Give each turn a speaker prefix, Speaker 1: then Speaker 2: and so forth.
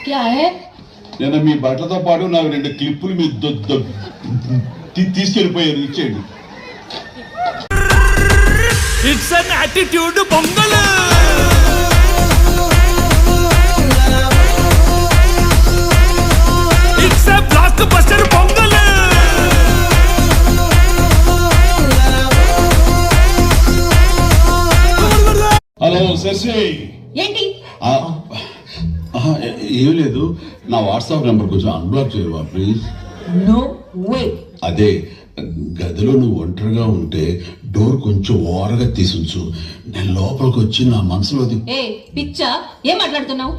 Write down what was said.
Speaker 1: क्या है?
Speaker 2: నేను మీ బట్టలతో పాటు నాకు 2 క్లిప్పులు మీ తీసుకెళ్ళిపోయారు, ఇచ్చేయండి.
Speaker 3: It's an attitude Pongal. It's a blockbuster Pongal.
Speaker 2: Hello Shashi.
Speaker 1: ఏంటి?
Speaker 2: ఏం లేదు, నా వాట్సాప్ నెంబర్ కొంచెం అన్బ్లాక్ చేయవా ప్లీజ్?
Speaker 1: No way.
Speaker 2: అదే గదిలో నువ్వు ఒంటరిగా ఉంటే డోర్ కొంచెం ఓరగా తీసుంచు, నేను లోపలికి వచ్చి నా మనసులోది.
Speaker 1: ఏ పిచ్చా, ఏం మాట్లాడుతున్నావు?